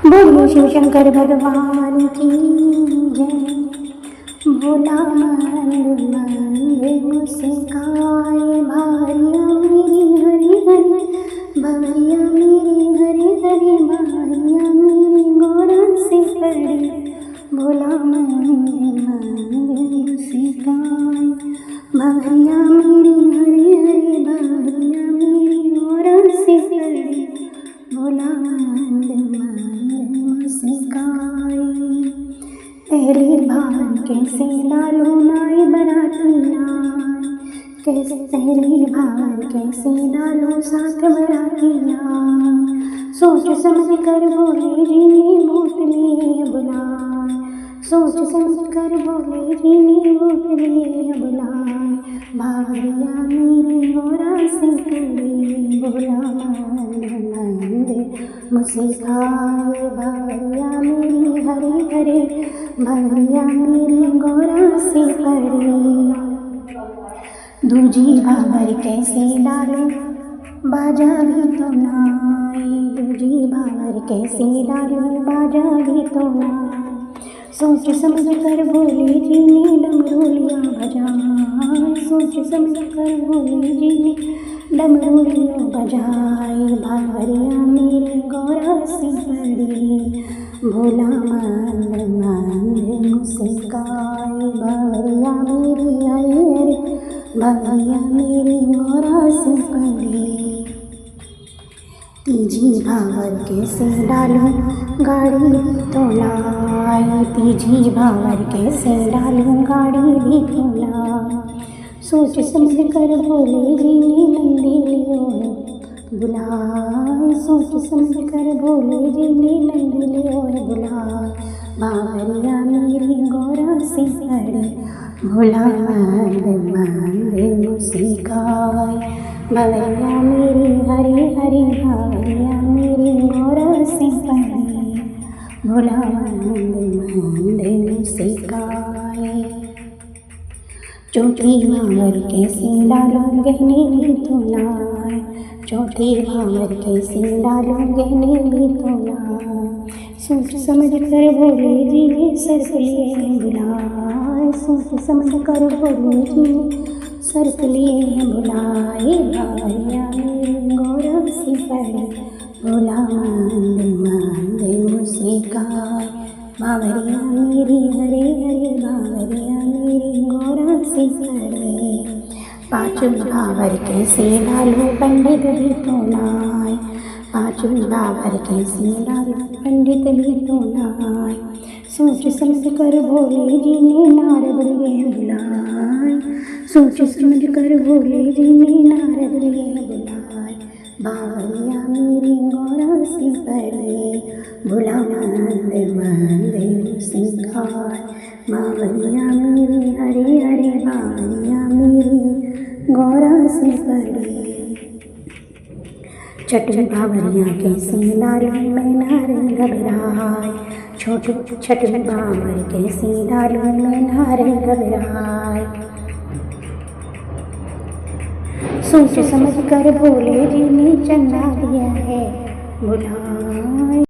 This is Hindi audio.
बोलिए शिव शंकर भगवान की जय। भोला मंद मंद मुस्काए भारिया मेरी हरी हरी, भारिया मेरी हरी हरी, भारिया मेरी गौरा से पड़ी। भोला मंद मंद मुस्काए भारिया मेरी हरी हरी, भारिया मेरी गौरा से पड़ी। भोला मंद मंद मुस्काए। पहली बार कैसे डालू नाई बराती नाय, कैसे पहली बार कैसे डालू साथ बराती नाय। सोच समझ कर बोले जी ने भूत लिए बुलाए, सोच समझ कर बोले जी ने भूत लिए बुलाए। भारिया मेरी गौरा से पड़ी, भोला मंद मंद मुस्काए भारिया मेरी हरे हरे, भारिया मेरी गौरा से पड़ी। दूजी बाबर कैसे डालूं बाजा भी तो नाय, दूजी बाबर कैसे डालूं बाजा भी तो नाय। सोच समझ कर बोले जी ने डमरूलिया बजाए, सोच समझ कर बोले जी ने डमरूलिया बजाए। भारिया मेरी गौरा से पड़ी, भोला मंद मंद मुस्काए भारिया मेरी हरे हरे, भारिया मेरी गौरा से पड़ी। तीजी भावर कैसे डालूं गाड़ी तो लाए, तीजी भावर कैसे डालूं गाड़ी भी तो लाए। सोच समझ कर बोले जी ने नंदी लियो बुलाए, सोच समझ कर बोले जी ने नंदी लियो बुलाए। भारिया मेरी गौरा से पड़ी, भोला मंद मंद मुस्काए भारिया मेरी हरी हरी, भारिया मेरी गौरा से पड़ी। भोला मंद मंद मुस्काए। चौथी भावर कैसे डालूं गहने भी तो लाए, चौथी भावर कैसे डालूं गहने भी तो लाए। सोच समझ कर बोले जी ने सर्प लिए बुलाए, सोच समझ कर बोले जी ने सर्प लिए बुलाए। भारिया मेरी गौरा से पड़ी, भोला मंद मंद मुस्काए भारिया मेरी हरे हरे, भारिया मेरी गौरा से पड़ी। पांचों भावर कैसे डालूं पंडित भी तो नाय, पांचों भावर कैसे डालूं पंडित भी तो नाय। सोच समझ कर बोले जी ने नारद लिए बुलाए, सोच समझ कर बोले जी ने नारद लिए बुलाए। भारिया मेरी गौरा से पड़ी, भोला मंद मंद मुस्काए भारिया मेरी हरे हरे, भारिया मेरी गौरा से पड़ी। छठी भावरिया कैसे डालूं मैं नारद घबराए, छठी भावर कैसे डालूं मैं नारद घबराए। सोच समझ कर बोले जी ने चंदा दिया है बुलाए।